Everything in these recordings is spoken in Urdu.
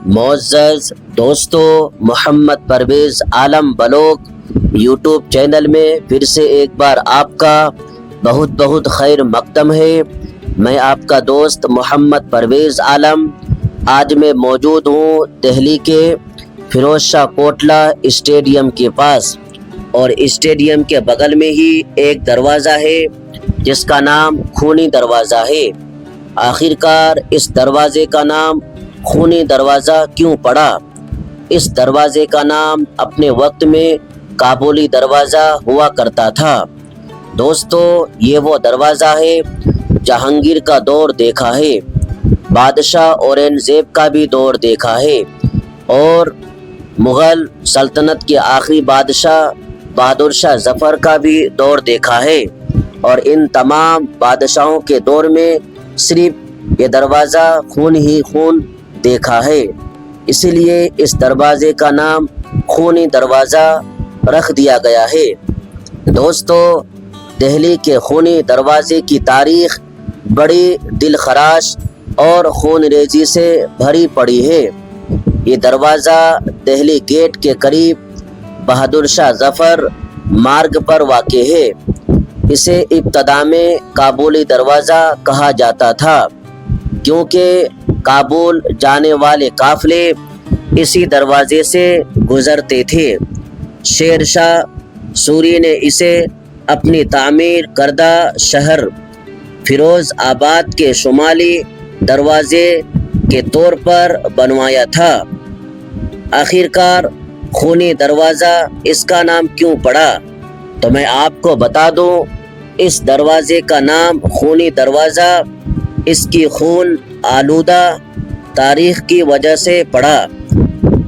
معزز دوستو، محمد پرویز عالم بلوگ یوٹیوب چینل میں پھر سے ایک بار آپ کا بہت بہت خیر مقدم ہے۔ میں آپ کا دوست محمد پرویز عالم آج میں موجود ہوں دہلی کے فیروز شاہ کوٹلہ اسٹیڈیم کے پاس، اور اسٹیڈیم کے بغل میں ہی ایک دروازہ ہے جس کا نام خونی دروازہ ہے۔ آخرکار اس دروازے کا نام خونی دروازہ کیوں پڑا؟ اس دروازے کا نام اپنے وقت میں کابلی دروازہ ہوا کرتا تھا۔ دوستو، یہ وہ دروازہ ہے جہانگیر کا دور دیکھا ہے، بادشاہ اورنگزیب کا بھی دور دیکھا ہے، اور مغل سلطنت کے آخری بادشاہ بہادر شاہ ظفر کا بھی دور دیکھا ہے، اور ان تمام بادشاہوں کے دور میں صرف یہ دروازہ خون ہی خون دیکھا ہے، اسی لیے اس دروازے کا نام خونی دروازہ رکھ دیا گیا ہے۔ دوستو، دہلی کے خونی دروازے کی تاریخ بڑی دل خراش اور خون ریزی سے بھری پڑی ہے۔ یہ دروازہ دہلی گیٹ کے قریب بہادر شاہ ظفر مارگ پر واقع ہے۔ اسے ابتدا میں کابلی دروازہ کہا جاتا تھا، کیونکہ کابل جانے والے قافلے اسی دروازے سے گزرتے تھے۔ شیر شاہ سوری نے اسے اپنی تعمیر کردہ شہر فیروز آباد کے شمالی دروازے کے طور پر بنوایا تھا۔ آخرکار خونی دروازہ اس کا نام کیوں پڑا؟ تو میں آپ کو بتا دوں، اس دروازے کا نام خونی دروازہ اس کی خون آلودہ تاریخ کی وجہ سے پڑا۔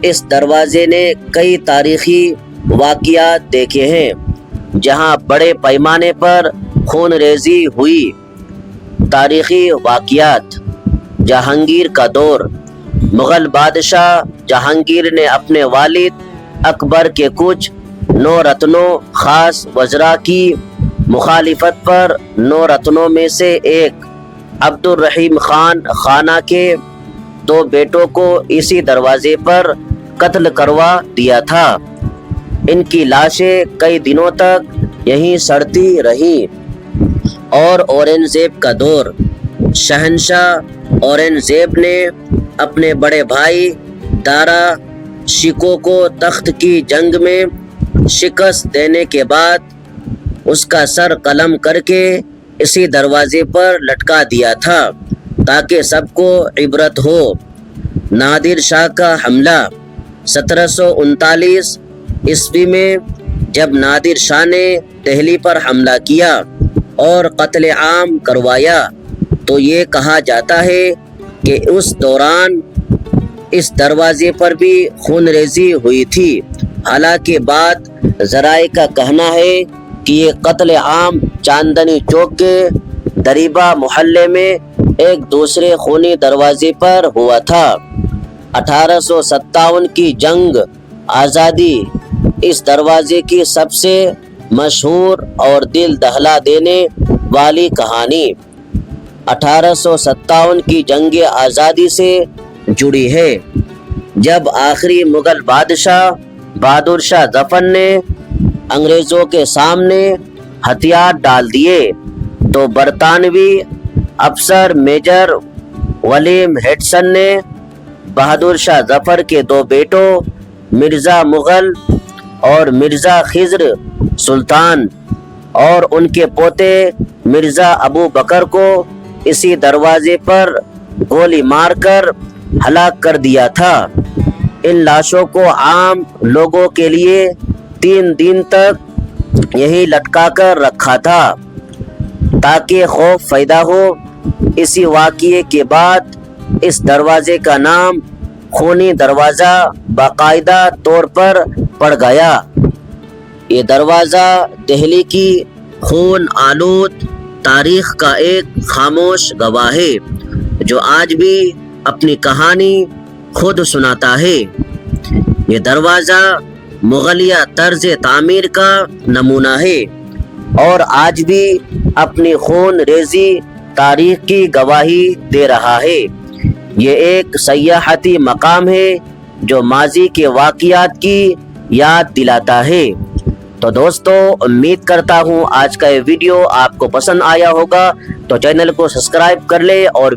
اس دروازے نے کئی تاریخی واقعات دیکھے ہیں جہاں بڑے پیمانے پر خون ریزی ہوئی۔ تاریخی واقعات: جہانگیر کا دور۔ مغل بادشاہ جہانگیر نے اپنے والد اکبر کے کچھ نورتنوں خاص وزراء کی مخالفت پر نورتنوں میں سے ایک عبد الرحیم خان خانہ کے 2 بیٹوں کو اسی دروازے پر قتل کروا دیا تھا۔ ان کی لاشیں کئی دنوں تک یہیں سڑتی رہیں۔ اور اورنگزیب کا دور۔ شہنشاہ اورنگزیب نے اپنے بڑے بھائی دارا شکو کو تخت کی جنگ میں شکست دینے کے بعد اس کا سر قلم کر کے اسی دروازے پر لٹکا دیا تھا تاکہ سب کو عبرت ہو۔ نادر شاہ کا حملہ۔ 1739 عیسوی میں جب نادر شاہ نے دہلی پر حملہ کیا اور قتل عام کروایا تو یہ کہا جاتا ہے کہ اس دوران اس دروازے پر بھی خون ریزی ہوئی تھی۔ حالانکہ بعض ذرائع کا کہنا ہے کہ یہ قتل عام چاندنی چوک کے دریبہ محلے میں ایک دوسرے خونی دروازے پر ہوا تھا۔ 1857 کی جنگ آزادی اس دروازے کی سب سے مشہور اور دل دہلا دینے والی کہانی 1857 کی جنگ آزادی سے جڑی ہے، جب آخری مغل بادشاہ بہادر شاہ ظفر نے انگریزوں کے سامنے ہتھیار ڈال دیے تو برطانوی افسر میجر ولیم ہیڈسن نے بہادر شاہ ظفر کے 2 بیٹوں مرزا مغل اور مرزا خضر سلطان اور ان کے پوتے مرزا ابو بکر کو اسی دروازے پر گولی مار کر ہلاک کر دیا تھا۔ ان لاشوں کو عام لوگوں کے لیے 3 دن تک یہی لٹکا کر رکھا تھا تاکہ خوف پیدا ہو۔ اسی واقعے کے بعد اس دروازے کا نام خونی دروازہ باقاعدہ طور پر پڑ گیا۔ یہ دروازہ دہلی کی خون آلود تاریخ کا ایک خاموش گواہ ہے جو آج بھی اپنی کہانی خود سناتا ہے۔ یہ دروازہ مغلیہ طرز تعمیر کا نمونہ ہے اور آج بھی اپنی خون ریزی تاریخ کی گواہی دے رہا ہے۔ یہ ایک سیاحتی مقام ہے جو ماضی کے واقعات کی یاد دلاتا ہے۔ تو دوستو امید کرتا ہوں آج کا یہ ویڈیو آپ کو پسند آیا ہوگا، تو چینل کو سبسکرائب کر لے اور